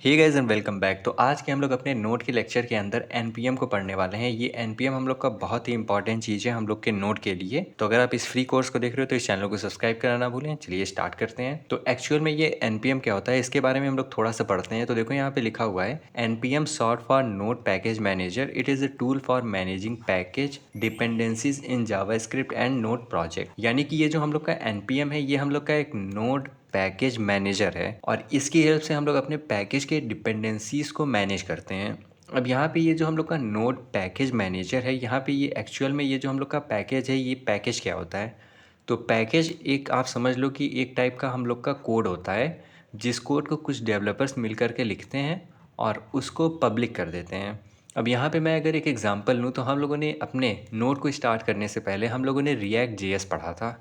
Hey guys and welcome back. तो आज के हम लोग अपने नोट के लेक्चर के अंदर एनपीएम को पढ़ने वाले हैं। ये एनपीएम हम लोग का बहुत ही इंपॉर्टेंट चीज़ है हम लोग के नोट के लिए। तो अगर आप इस फ्री कोर्स को देख रहे हो तो इस चैनल को सब्सक्राइब करना ना भूलें। चलिए स्टार्ट करते हैं। तो एक्चुअल में ये एनपीएम क्या होता है इसके बारे में हम लोग थोड़ा सा पढ़ते हैं। तो देखो यहाँ पे लिखा हुआ है NPM short for note package manager. It is a tool for managing package dependencies in JavaScript and note project. यानी कि ये जो हम लोग का एनपीएम है ये हम लोग का एक नोट पैकेज मैनेजर है और इसकी हेल्प से हम लोग अपने पैकेज के डिपेंडेंसीज को मैनेज करते हैं। अब यहाँ पे ये जो हम लोग का नोड पैकेज मैनेजर है यहाँ पे ये एक्चुअल में ये जो हम लोग का पैकेज है ये पैकेज क्या होता है। तो पैकेज एक आप समझ लो कि एक टाइप का हम लोग का कोड होता है जिस कोड को कुछ डेवलपर्स मिल करके लिखते हैं और उसको पब्लिक कर देते हैं। अब यहाँ पे मैं अगर एक एग्जांपल लूँ तो हम लोगों ने अपने नोड को स्टार्ट करने से पहले हम लोगों ने रिएक्ट जेएस पढ़ा था।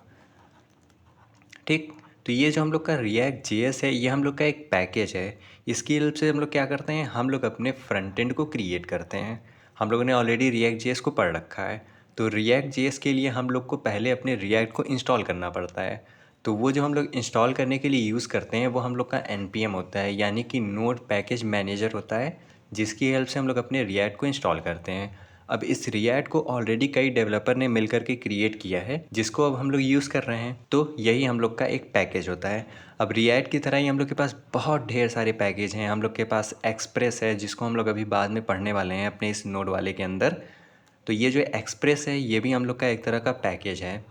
ठीक। तो ये जो हम लोग का रिएक्ट जेएस है ये हम लोग का एक पैकेज है। इसकी हेल्प से हम लोग क्या करते हैं हम लोग अपने फ्रंट एंड को क्रिएट करते हैं। हम लोगों ने ऑलरेडी रिएक्ट जेएस को पढ़ रखा है। तो रिएक्ट जेएस के लिए हम लोग को पहले अपने रिएक्ट को इंस्टॉल करना पड़ता है। तो वो जो हम लोग इंस्टॉल करने के लिए यूज़ करते हैं वो हम लोग का एनपीएम होता है यानी कि नोड पैकेज मैनेजर होता है जिसकी हेल्प से हम लोग अपने रिएक्ट को इंस्टॉल करते हैं। अब इस रिएक्ट को ऑलरेडी कई डेवलपर ने मिलकर के क्रिएट किया है जिसको अब हम लोग यूज़ कर रहे हैं। तो यही हम लोग का एक पैकेज होता है। अब रिएक्ट की तरह ही हम लोग के पास बहुत ढेर सारे पैकेज हैं। हम लोग के पास एक्सप्रेस है जिसको हम लोग अभी बाद में पढ़ने वाले हैं अपने इस नोड वाले के अंदर। तो ये जो एक्सप्रेस है ये भी हम लोग का एक तरह का पैकेज है।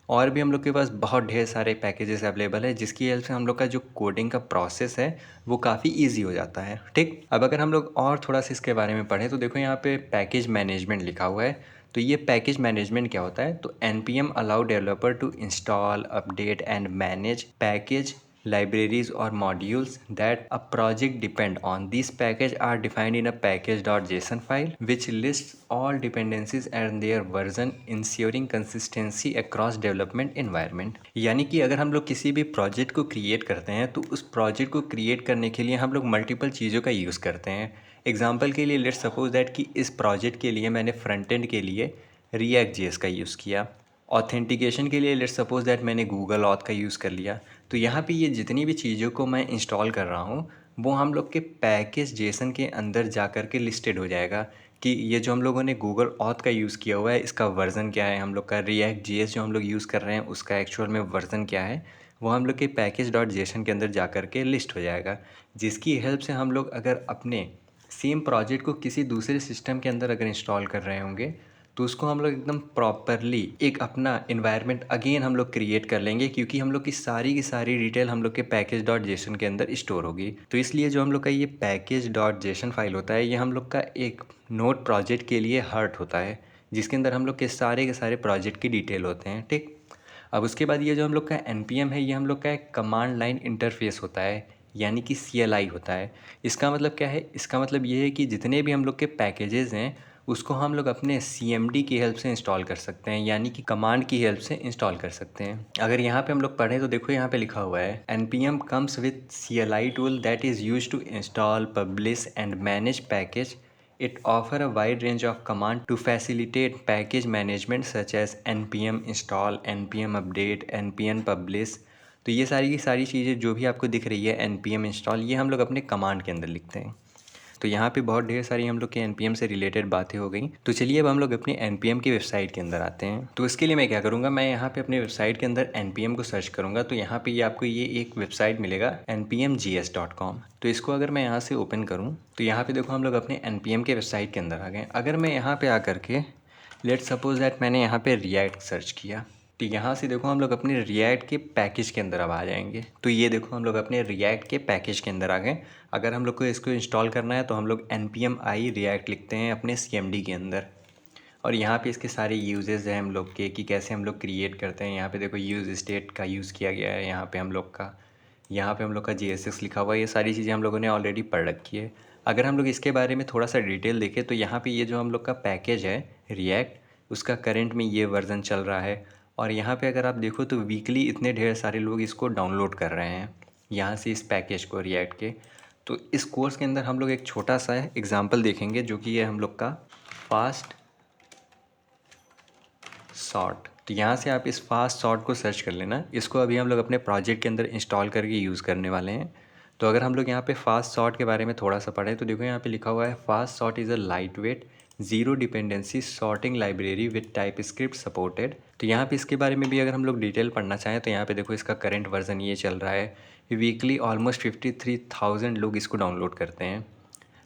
और भी हम लोग के पास बहुत ढेर सारे पैकेजेस अवेलेबल है जिसकी हेल्प से हम लोग का जो कोडिंग का प्रोसेस है वो काफ़ी इजी हो जाता है। ठीक। अब अगर हम लोग और थोड़ा सा इसके बारे में पढ़ें तो देखो यहाँ पे पैकेज मैनेजमेंट लिखा हुआ है। तो ये पैकेज मैनेजमेंट क्या होता है तो NPM allow developer to install update and manage package libraries or modules that a project depend on. These packages are defined in a package.json file which lists all dependencies and their version, ensuring consistency across development environment. यानी कि अगर हम लोग किसी भी project को create करते हैं तो उस प्रोजेक्ट को क्रिएट करने के लिए हम लोग मल्टीपल चीज़ों का यूज़ करते हैं। एग्जाम्पल के लिए लेट्स सपोज दैट कि इस प्रोजेक्ट के लिए मैंने फ्रंट एंड के लिए रिएक्ट जेएस का यूज़ किया। ऑथेंटिकेशन के लिए लेट्स सपोज दैट मैंने गूगल ऑथ का यूज़ कर लिया। तो यहाँ पे ये जितनी भी चीज़ों को मैं इंस्टॉल कर रहा हूँ वो हम लोग के पैकेज जेसन के अंदर जा कर के लिस्टेड हो जाएगा कि ये जो हम लोगों ने गूगल ऑथ का यूज़ किया हुआ है इसका वर्ज़न क्या है। हम लोग का रिएक्ट जेएस जो हम लोग यूज़ कर रहे हैं उसका एक्चुअल में वर्ज़न क्या है वो हम लोग के पैकेज डॉट जेसन के अंदर जा कर के लिस्ट हो जाएगा। जिसकी हेल्प से हम लोग अगर अपने सेम प्रोजेक्ट को किसी दूसरे सिस्टम के अंदर अगर इंस्टॉल कर रहे होंगे तो उसको हम लोग एकदम प्रॉपरली एक अपना इन्वायरमेंट अगेन हम लोग क्रिएट कर लेंगे क्योंकि हम लोग की सारी डिटेल हम लोग के पैकेज डॉट जेसन के अंदर स्टोर होगी। तो इसलिए जो हम लोग का ये पैकेज डॉट जेसन फाइल होता है ये हम लोग का एक नोट प्रोजेक्ट के लिए हार्ट होता है जिसके अंदर हम लोग के सारे प्रोजेक्ट की डिटेल होते हैं। ठीक। अब उसके बाद ये जो हम लोग का एनपीएम है ये हम लोग का एक कमांड लाइन इंटरफेस होता है यानी कि सीएलआई होता है। इसका मतलब क्या है इसका मतलब ये है कि जितने भी हम लोग के पैकेजेस हैं उसको हम लोग अपने CMD की हेल्प से इंस्टॉल कर सकते हैं यानी कि कमांड की हेल्प से इंस्टॉल कर सकते हैं। अगर यहाँ पे हम लोग पढ़ें तो देखो यहाँ पे लिखा हुआ है NPM comes with CLI tool that is use to install publish and manage package. It offers a wide range of commands to facilitate package management such as npm install, npm update, npm publish. तो ये सारी की सारी चीज़ें जो भी आपको दिख रही है npm install ये हम लोग अपने कमांड के अंदर लिखते हैं। तो यहाँ पे बहुत ढेर सारी हम लोग के एनपीएम से रिलेटेड बातें हो गई। तो चलिए अब हम लोग अपने एनपीएम की वेबसाइट के अंदर आते हैं। तो इसके लिए मैं क्या करूँगा मैं यहाँ पे अपने वेबसाइट के अंदर एनपीएम को सर्च करूँगा तो यहाँ पे ये आपको ये एक वेबसाइट मिलेगा npmgs.com। तो इसको अगर मैं यहाँ से ओपन करूँ तो यहाँ पे देखो हम लोग अपने एनपीएम के वेबसाइट के अंदर आ गए। अगर मैं यहाँ पे आकर के लेट्स सपोज दैट मैंने यहाँ पे रिएक्ट सर्च किया तो यहाँ से देखो हम लोग अपने रिएक्ट के पैकेज के अंदर अब आ जाएंगे। तो ये देखो हम लोग अपने रिएक्ट के पैकेज के अंदर आ गए। अगर हम लोग को इसको इंस्टॉल करना है तो हम लोग npm i रिएक्ट लिखते हैं अपने CMD के अंदर और यहाँ पे इसके सारे यूजेस हैं हम लोग के कि कैसे हम लोग क्रिएट करते हैं। यहाँ पे देखो यूज़ स्टेट का यूज़ किया गया है यहाँ पे हम लोग का JSX लिखा हुआ है। ये सारी चीज़ें हम लोगों ने ऑलरेडी पढ़ रखी है। अगर हम लोग इसके बारे में थोड़ा सा डिटेल देखें तो यहाँ पे ये जो हम लोग का पैकेज है रिएक्ट उसका करंट में ये वर्ज़न चल रहा है और यहाँ पे अगर आप देखो तो वीकली इतने ढेर सारे लोग इसको डाउनलोड कर रहे हैं यहाँ से इस पैकेज को रिएक्ट के। तो इस कोर्स के अंदर हम लोग एक छोटा सा एग्जांपल देखेंगे जो कि ये हम लोग का फास्ट सॉर्ट। तो यहाँ से आप इस फास्ट सॉर्ट को सर्च कर लेना। इसको अभी हम लोग अपने प्रोजेक्ट के अंदर इंस्टॉल करके यूज़ करने वाले हैं। तो अगर हम लोग यहाँ पे फास्ट सॉर्ट के बारे में थोड़ा सा पढ़ें तो देखो यहाँ पे लिखा हुआ है fast sort is a light weight zero dependency sorting library with type script supported. तो यहाँ पे इसके बारे में भी अगर हम लोग डिटेल पढ़ना चाहें तो यहाँ पे देखो इसका करंट वर्जन ये चल रहा है, वीकली ऑलमोस्ट 53,000 लोग इसको डाउनलोड करते हैं।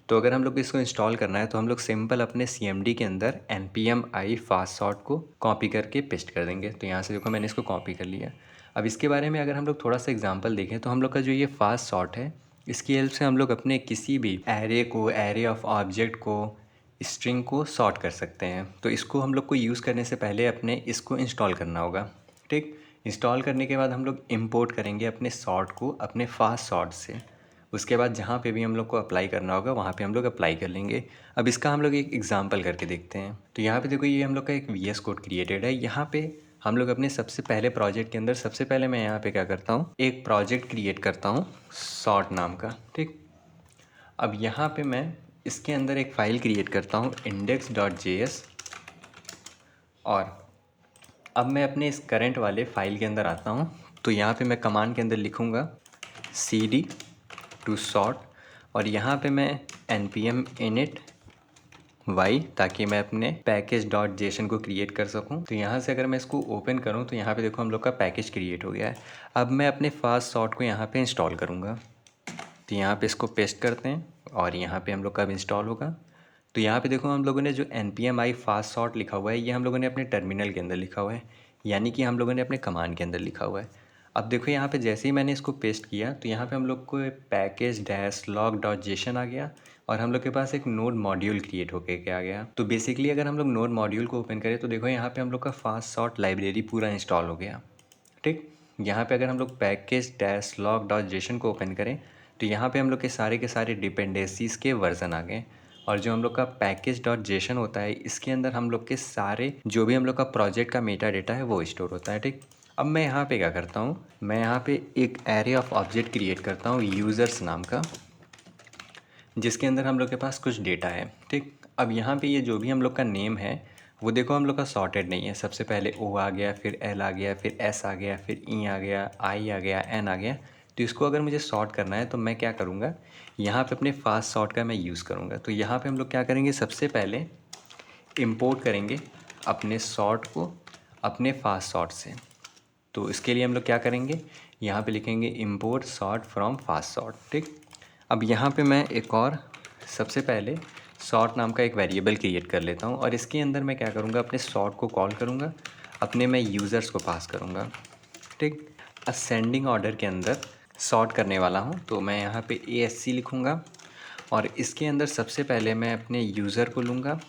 तो अगर हम लोग इसको इंस्टॉल करना है तो हम लोग सिंपल अपने CMD के अंदर npm i फास्ट सॉर्ट को कॉपी करके पेस्ट कर देंगे। तो यहाँ से देखो मैंने इसको कॉपी कर लिया। अब इसके बारे में अगर हम लोग थोड़ा सा एग्जांपल देखें तो हम लोग का जो ये फास्ट सॉर्ट है इसकी हेल्प से हम लोग अपने किसी भी एरे को, एरे ऑफ ऑब्जेक्ट को, स्ट्रिंग को सॉर्ट कर सकते हैं। तो इसको हम लोग को यूज़ करने से पहले अपने इसको इंस्टॉल करना होगा। ठीक, इंस्टॉल करने के बाद हम लोग इंपोर्ट करेंगे अपने सॉर्ट को अपने फास्ट सॉर्ट से। उसके बाद जहाँ पे भी हम लोग को अप्लाई करना होगा वहाँ पे हम लोग अप्लाई कर लेंगे। अब इसका हम लोग एक एग्जांपल करके देखते हैं। तो यहाँ पे देखो ये हम लोग का एक VS कोड क्रिएटेड है। यहाँ पे हम लोग अपने सबसे पहले प्रोजेक्ट के अंदर सबसे पहले मैं यहाँ पे क्या करता हूँ, एक प्रोजेक्ट क्रिएट करता हूँ सॉर्ट नाम का। ठीक, अब यहाँ पे मैं इसके अंदर एक फ़ाइल क्रिएट करता हूँ index.js। और अब मैं अपने इस करंट वाले फाइल के अंदर आता हूँ। तो यहाँ पे मैं कमांड के अंदर लिखूँगा cd टू सॉर्ट और यहाँ पे मैं npm init y ताकि मैं अपने पैकेज डॉट जेसन को क्रिएट कर सकूँ। तो यहाँ से अगर मैं इसको ओपन करूँ तो यहाँ पे देखो हम लोग का पैकेज क्रिएट हो गया है। अब मैं अपने फास्ट सॉर्ट को यहाँ पे इंस्टॉल करूँगा। तो यहाँ पे इसको पेस्ट करते हैं और यहाँ पे हम लोग कब इंस्टॉल होगा। तो यहाँ पे देखो हम लोगों ने जो npm i फास्ट सॉर्ट लिखा हुआ है ये हम लोगों ने अपने टर्मिनल के अंदर लिखा हुआ है, यानी कि हम लोगों ने अपने कमांड के अंदर लिखा हुआ है। अब देखो यहाँ पे जैसे ही मैंने इसको पेस्ट किया तो यहाँ पे हम लोग को package dash log dot JSON आ गया और हम लोग के पास एक नोड मॉड्यूल क्रिएट होके के आ गया। तो बेसिकली अगर हम लोग नोड मॉड्यूल को ओपन करें तो देखो यहाँ पे हम लोग का फास्ट सॉर्ट लाइब्रेरी पूरा इंस्टॉल हो गया। ठीक, यहाँ पे अगर हम लोग package dash log dot Jason को ओपन करें तो यहाँ पे हम लोग के सारे डिपेंडेंसीज़ के वर्जन आ गए। और जो हम लोग का पैकेज डॉट जेसन होता है इसके अंदर हम लोग के सारे जो भी हम लोग का प्रोजेक्ट का मेटा डेटा है वो स्टोर होता है। ठीक, अब मैं यहाँ पे क्या करता हूँ, मैं यहाँ पे एक एरे ऑफ ऑब्जेक्ट क्रिएट करता हूँ यूज़र्स नाम का, जिसके अंदर हम लोग के पास कुछ डेटा है। ठीक, अब यहाँ पे ये जो भी हम लोग का नेम है वो देखो हम लोग का सॉर्टेड नहीं है। सबसे पहले O आ गया, फिर L आ गया, फिर S आ गया, फिर E आ गया, I आ गया, N आ गया। तो इसको अगर मुझे सॉर्ट करना है तो मैं क्या करूँगा, यहाँ पे अपने फास्ट सॉर्ट का मैं यूज़ करूँगा। तो यहाँ पे हम लोग क्या करेंगे, सबसे पहले इंपोर्ट करेंगे अपने सॉर्ट को अपने फास्ट सॉर्ट से। तो इसके लिए हम लोग क्या करेंगे, यहाँ पे लिखेंगे import sort from fast sort. ठीक, अब यहाँ पे मैं एक और सबसे पहले सॉर्ट नाम का एक वेरिएबल क्रिएट कर लेता हूँ और इसके अंदर मैं क्या करूँगा, अपने सॉर्ट को कॉल करूँगा, अपने मैं यूज़र्स को पास करूँगा। ठीक, असेंडिंग ऑर्डर के अंदर सॉर्ट करने वाला हूँ। तो मैं यहाँ पे ASC लिखूँगा और इसके अंदर सबसे पहले मैं अपने यूज़र को लूँगा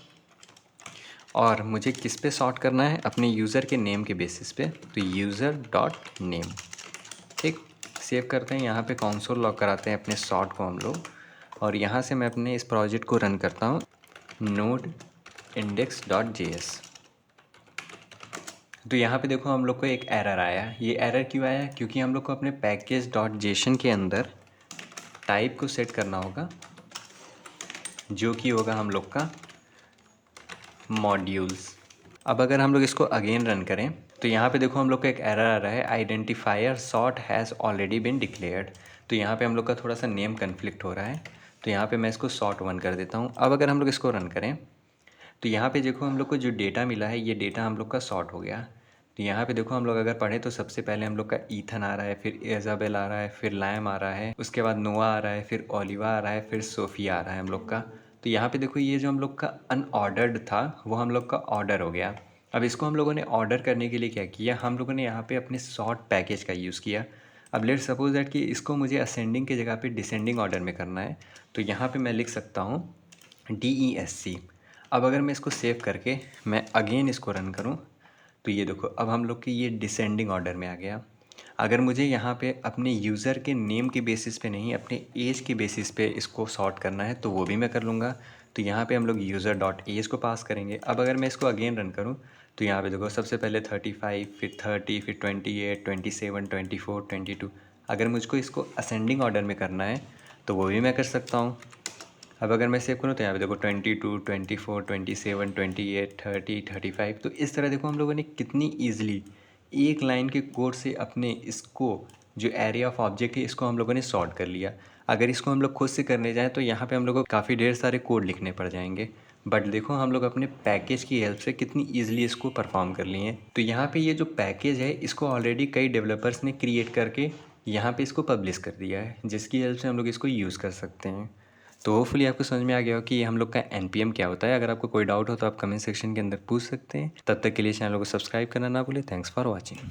और मुझे किस पे सॉर्ट करना है, अपने यूज़र के नेम के बेसिस पे। तो यूज़र डॉट नेम। ठीक, सेव करते हैं, यहाँ पे कंसोल लॉग कराते हैं अपने सॉर्ट को हम लोग और यहाँ से मैं अपने इस प्रोजेक्ट को रन करता हूँ नोड index.js। तो यहाँ पे देखो हम लोग को एक एरर आया। ये एरर क्यों आया, क्योंकि हम लोग को अपने पैकेज डॉट जेसन के अंदर टाइप को सेट करना होगा जो कि होगा हम लोग का मॉड्यूल्स। अब अगर हम लोग इसको अगेन रन करें तो यहाँ पे देखो हम लोग को एक एरर आ रहा है, identifier sort has already been declared. तो यहाँ पे हम लोग का थोड़ा सा नेम कन्फ्लिक्ट हो रहा है। तो यहाँ पे मैं इसको सॉर्ट 1 कर देता हूँ। अब अगर हम लोग इसको रन करें तो यहाँ पे देखो हम लोग को जो डेटा मिला है ये डेटा हम लोग का सॉर्ट हो गया। तो यहाँ पे देखो हम लोग अगर पढ़ें तो सबसे पहले हम लोग का ईथन आ रहा है, फिर इज़ाबेल आ रहा है, फिर लैम आ रहा है, उसके बाद नोआ आ रहा है, फिर ओलिवा आ रहा है, फिर सोफिया आ रहा है हम लोग का। तो यहाँ पे देखो ये जो हम लोग का अनऑर्डर्ड था वो हम लोग का ऑर्डर हो गया। अब इसको हम लोगों ने ऑर्डर करने के लिए क्या किया, हम लोगों ने यहाँ पे अपने सॉर्ट पैकेज का यूज़ किया। अब लेट सपोज दैट कि इसको मुझे असेंडिंग की जगह पे डिसेंडिंग ऑर्डर में करना है। तो यहाँ पे मैं लिख सकता हूँ DESC। अब अगर मैं इसको सेव करके मैं अगेन इसको रन करूँ तो ये देखो अब हम लोग के ये डिसेंडिंग ऑर्डर में आ गया। अगर मुझे यहाँ पे अपने यूज़र के नेम के बेसिस पे नहीं, अपने एज के बेसिस पे इसको सॉर्ट करना है तो वो भी मैं कर लूँगा। तो यहाँ पे हम लोग यूज़र डॉट एज को पास करेंगे। अब अगर मैं इसको अगेन रन करूँ तो यहाँ पे देखो सबसे पहले 35, फिर 30, फिर 28, 27, 24, 22। अगर मुझको इसको असेंडिंग ऑर्डर में करना है तो वो भी मैं कर सकता हूँ। अब अगर मैं सेव करूँ तो यहाँ पे देखो 22, 24, 27, 28, 30, 35। तो इस तरह देखो हम लोगों ने कितनी ईजिली एक लाइन के कोड से अपने इसको जो एरिया ऑफ ऑब्जेक्ट है इसको हम लोगों ने सॉर्ट कर लिया। अगर इसको हम लोग खुद से करने जाएँ तो यहाँ पे हम लोग को काफ़ी ढेर सारे कोड लिखने पड़ जाएंगे। बट देखो हम लोग अपने पैकेज की हेल्प से कितनी ईजिली इसको परफॉर्म कर लिए हैं। तो यहाँ पे ये जो पैकेज है इसको ऑलरेडी कई डेवलपर्स ने क्रिएट करके यहाँ पे इसको पब्लिश कर दिया है, जिसकी हेल्प से हम लोग इसको यूज़ कर सकते हैं। तो होपफुली आपको समझ में आ गया हो कि ये हम लोग का एनपीएम क्या होता है। अगर आपको कोई डाउट हो तो आप कमेंट सेक्शन के अंदर पूछ सकते हैं। तब तक के लिए चैनल को सब्सक्राइब करना ना भूलें। Thanks for watching.